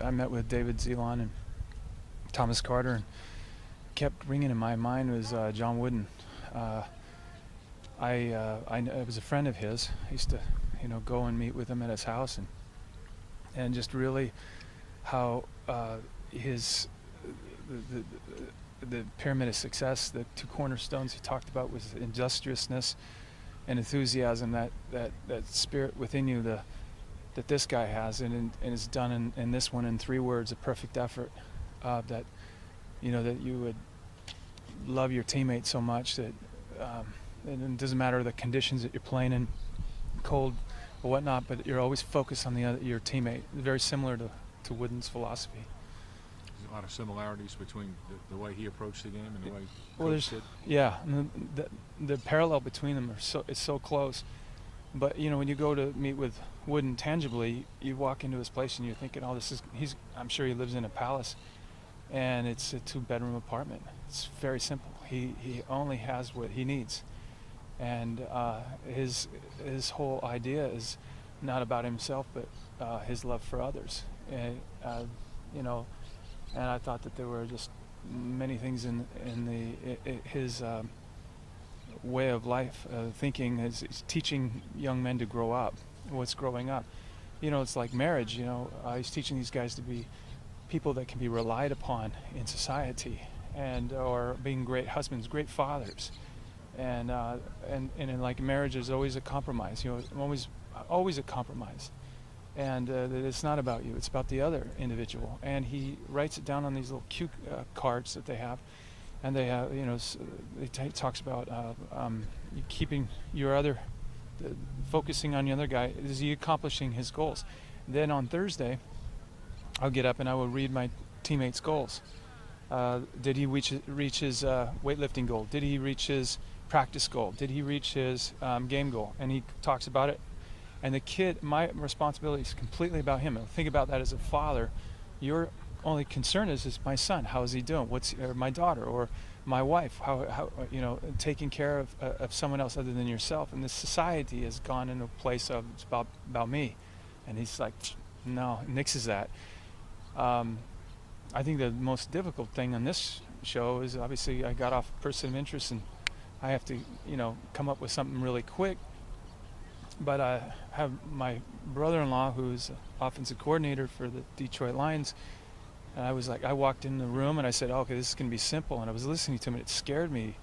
I met with David Zelon and Thomas Carter, and kept ringing in my mind was John Wooden. I was a friend of his. I used to, go and meet with him at his house, and just really how the pyramid of success, the two cornerstones he talked about was industriousness and enthusiasm, that spirit within you that this guy has, and is done in this one in 3 words: a perfect effort. That you would love your teammates so much that and it doesn't matter the conditions that you're playing in, cold or whatnot, but you're always focused on your teammate. Very similar to Wooden's philosophy. There's a lot of similarities between the way he approached the game and the way Coach did. Yeah, and the parallel between them is so close. But when you go to meet with Wooden tangibly, you walk into his place and you're thinking, oh, I'm sure he lives in a palace, and it's a 2-bedroom apartment. It's very simple. He only has what he needs, and his whole idea is not about himself, but his love for others. And and I thought that there were just many things in his way of life, thinking, is teaching young men to grow up. What's growing up? It's like marriage. He's teaching these guys to be people that can be relied upon in society, or being great husbands, great fathers, and in like marriage, there's always a compromise. Always a compromise, and that it's not about you; it's about the other individual. And he writes it down on these little cue cards that they have. And they have, he talks about keeping focusing on the other guy. Is he accomplishing his goals? Then on Thursday, I'll get up and I will read my teammates' goals. Did he reach his weightlifting goal? Did he reach his practice goal? Did he reach his game goal? And he talks about it. And the kid, my responsibility is completely about him. And think about that as a father. Your only concern is my son. How is he doing? Or my daughter or my wife? How taking care of someone else other than yourself. And this society has gone into a place of it's about me. And he's like, no, nixes that. I think the most difficult thing on this show is obviously I got off person of interest and I have to come up with something really quick. But I have my brother-in-law who's offensive coordinator for the Detroit Lions. And I walked in the room and I said, okay, this is going to be simple. And I was listening to him and it scared me.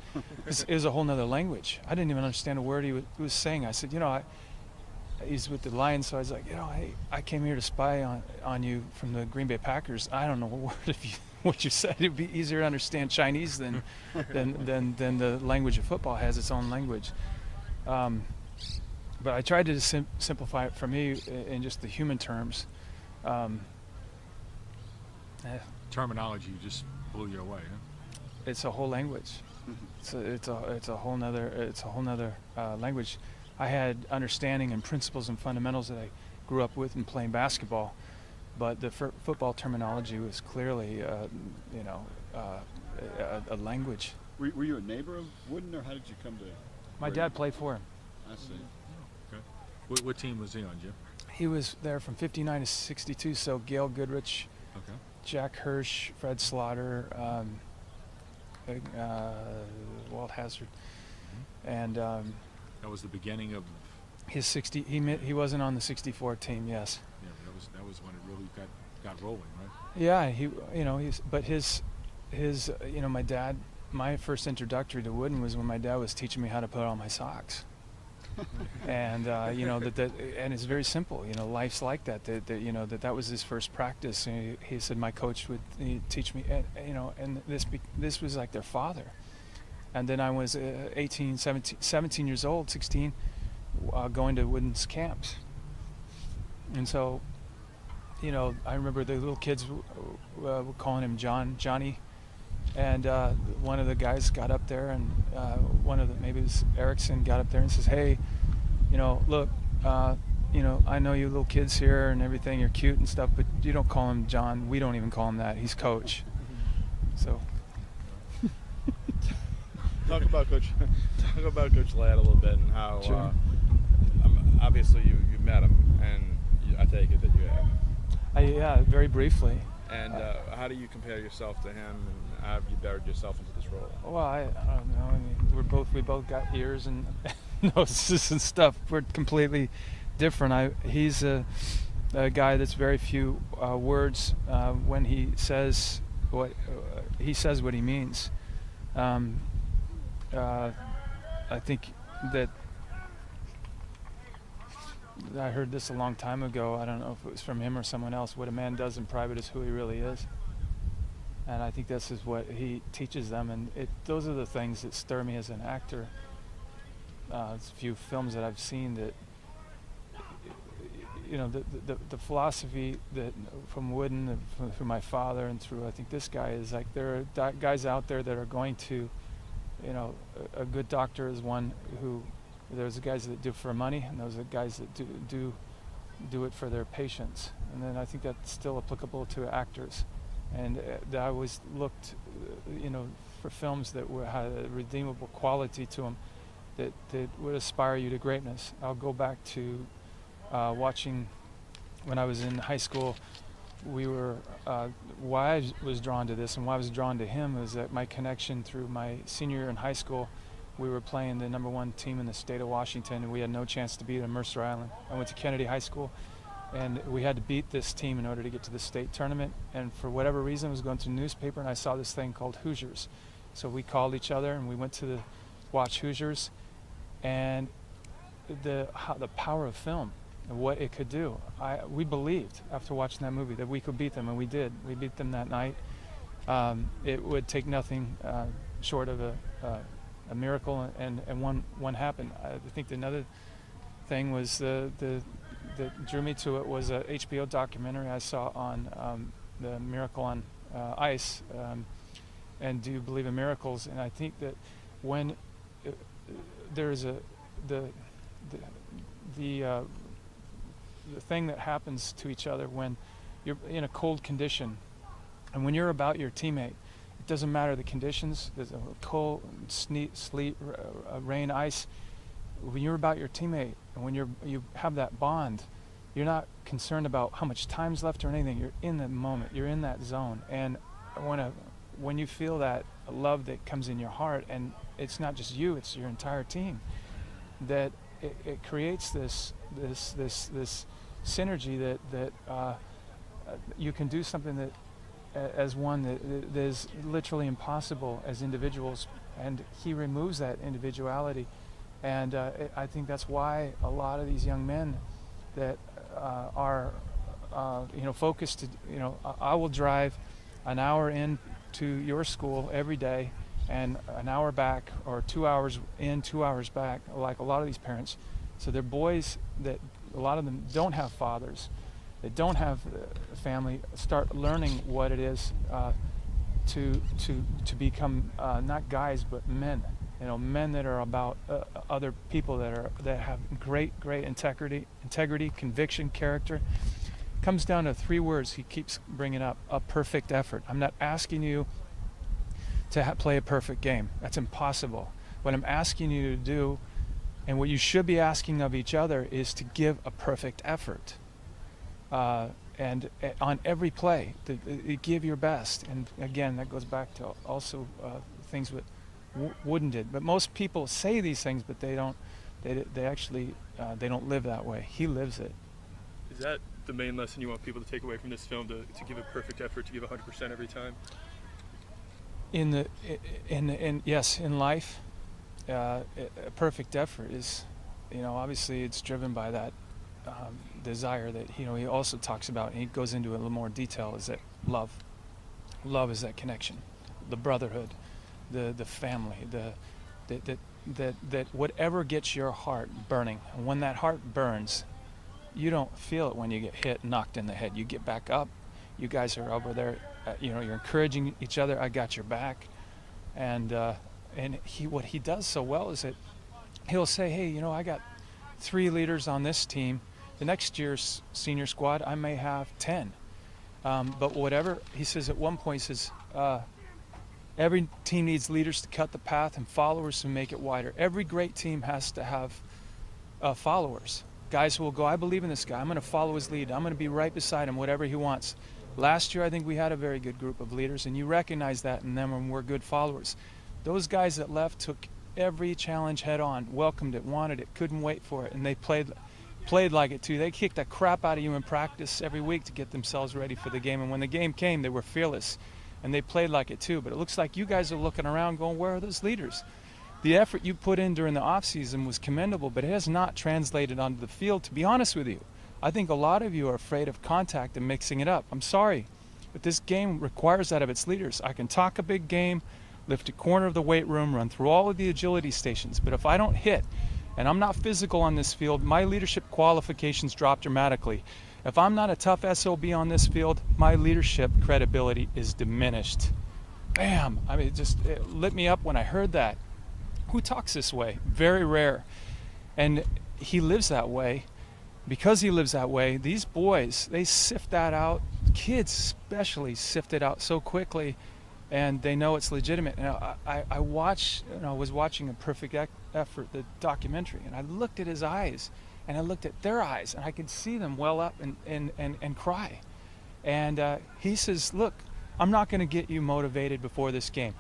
It was a whole nother language. I didn't even understand a word he was saying. I said, he's with the Lions, so I was like, hey, I came here to spy on you from the Green Bay Packers. I don't know a word of what you said. It'd be easier to understand Chinese than the language of football has its own language. But I tried to simplify it for me in just the human terms. Terminology just blew you away, huh? It's a whole language. It's a whole nother language. I had understanding and principles and fundamentals that I grew up with in playing basketball, but the football terminology was clearly, a language. Were you a neighbor of Wooden, or how did you come to? My dad played for him. I see. Okay. What team was he on, Jim? He was there from '59 to '62. So Gail Goodrich, okay, Jack Hirsch, Fred Slaughter, Walt Hazard, and that was the beginning of his 60. He wasn't on the '64 team. Yes. Yeah, that was when it really got rolling, right? Yeah, my dad. My first introductory to Wooden was when my dad was teaching me how to put on my socks. And and it's very simple. Life's like that. That was his first practice. And he said my coach would teach me. And this was like their father. And then I was 17 years old, 16, going to Wooden's camps. And so, I remember the little kids were calling him Johnny. And one of the guys got up there, and maybe it was Erickson, got up there and says, hey, look, I know you little kids here and everything, you're cute and stuff, but you don't call him John. We don't even call him that. He's coach. So. Talk about Coach Ladd a little bit and how, sure. Obviously you met him, and I take it that you have. Yeah, very briefly. And how do you compare yourself to him, and how have you buried yourself into this role? Well, I don't know. I mean, we both got ears and noses and stuff. We're completely different. He's a guy that's very few words when he says what he means. I think that I heard this a long time ago. I don't know if it was from him or someone else. What a man does in private is who he really is. And I think this is what he teaches them. And those are the things that stir me as an actor. It's a few films that I've seen that, you know, the philosophy that from Wooden, through my father, and through I think this guy is like there are guys out there that are going to, you know, a good doctor is one who, there's the guys that do it for money, and those are the guys that do it for their patients. And then I think that's still applicable to actors. And I always looked, you know, for films that had a redeemable quality to them, that would aspire you to greatness. I'll go back to watching when I was in high school. We were why I was drawn to this and why I was drawn to him was that my connection through my senior year in high school. We were playing the #1 team in the state of Washington, and we had no chance to beat them, Mercer Island. I went to Kennedy High School, and we had to beat this team in order to get to the state tournament. And for whatever reason, I was going through the newspaper, and I saw this thing called Hoosiers. So we called each other, and we went to watch Hoosiers, and the power of film and what it could do. We believed after watching that movie that we could beat them, and we did. We beat them that night. It would take nothing short of a miracle, and one happened. I think another thing was that drew me to it was a HBO documentary I saw on the Miracle on Ice, and Do You Believe in Miracles? And I think that when there's the thing that happens to each other when you're in a cold condition, and when you're about your teammate, it doesn't matter the conditions. There's a cold, sleet, rain, ice. When you're about your teammate, and when you have that bond, you're not concerned about how much time's left or anything. You're in the moment. You're in that zone. And when you feel that love that comes in your heart, and it's not just you, it's your entire team, that it creates this synergy that you can do something that as one that is literally impossible as individuals, and he removes that individuality. And I think that's why a lot of these young men that are focused. I will drive an hour into your school every day and an hour back, or 2 hours in, 2 hours back, like a lot of these parents. So they're boys that a lot of them don't have fathers, they don't have a family, start learning what it is to become not guys but men. Men that are about other people that have great integrity, conviction, character. Comes down to 3 words he keeps bringing up: a perfect effort. I'm not asking you to play a perfect game. That's impossible. What I'm asking you to do, and what you should be asking of each other, is to give a perfect effort. And on every play, to give your best. And again, that goes back to also things that Wooden did. But most people say these things, but they don't. They actually they don't live that way. He lives it. Is that the main lesson you want people to take away from this film? To give a perfect effort, to give 100% every time? Yes, in life, a perfect effort is, obviously it's driven by that desire that he also talks about, and he goes into a little more detail. Is that love? Love is that connection, the brotherhood, the family, that whatever gets your heart burning. And when that heart burns, you don't feel it when you get hit, knocked in the head. You get back up. You guys are over there. You're encouraging each other. I got your back. And what he does so well is that he'll say, hey, I got 3 leaders on this team. The next year's senior squad, I may have 10. But whatever, he says at one point, he says, every team needs leaders to cut the path and followers to make it wider. Every great team has to have followers, Guys who will go, I believe in this guy. I'm going to follow his lead. I'm going to be right beside him, whatever he wants. Last year, I think we had a very good group of leaders, and you recognize that in them and we're good followers. Those guys that left took every challenge head on, welcomed it, wanted it, couldn't wait for it, and they played like it too. They kicked the crap out of you in practice every week to get themselves ready for the game, and when the game came, they were fearless, and they played like it too. But it looks like you guys are looking around going, where are those leaders? The effort you put in during the offseason was commendable, but it has not translated onto the field, to be honest with you. I think a lot of you are afraid of contact and mixing it up. I'm sorry, but this game requires that of its leaders. I can talk a big game, lift a corner of the weight room, run through all of the agility stations, but if I don't hit and I'm not physical on this field, my leadership qualifications drop dramatically. If I'm not a tough SOB on this field, my leadership credibility is diminished. Bam! I mean, it lit me up when I heard that. Who talks this way? Very rare. And he lives that way. Because he lives that way, these boys, they sift that out. Kids especially sift it out so quickly, and they know it's legitimate. And I was watching A Perfect Effort, the documentary, and I looked at his eyes, and I looked at their eyes, and I could see them well up and cry. And he says, look, I'm not going to get you motivated before this game.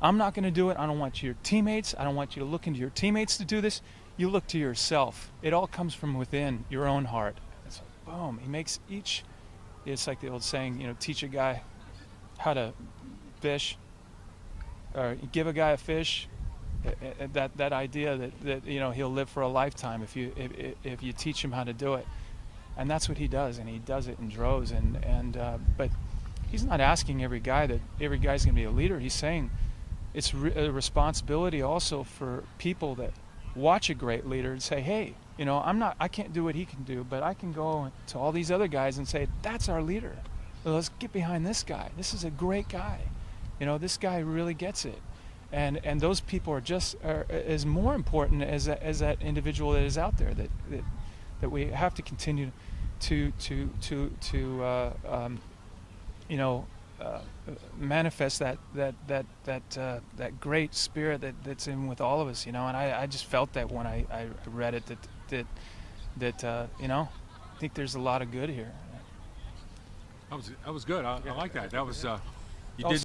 I'm not going to do it. I don't want your teammates. I don't want you to look into your teammates to do this. You look to yourself. It all comes from within your own heart. It's like, boom. He makes each, it's like the old saying, teach a guy how to fish, or give a guy a fish. That idea that he'll live for a lifetime if you teach him how to do it. And that's what he does, and he does it in droves. But he's not asking every guy that every guy's going to be a leader. He's saying it's a responsibility also for people that watch a great leader and say, hey, I can't do what he can do, but I can go to all these other guys and say, that's our leader. Let's get behind this guy. This is a great guy. This guy really gets it. And those people are as more important as that individual that is out there that we have to continue to manifest that great spirit that's in with all of us, and I just felt that when I read it that I think there's a lot of good here. That was good. I like that. That was you Also, did.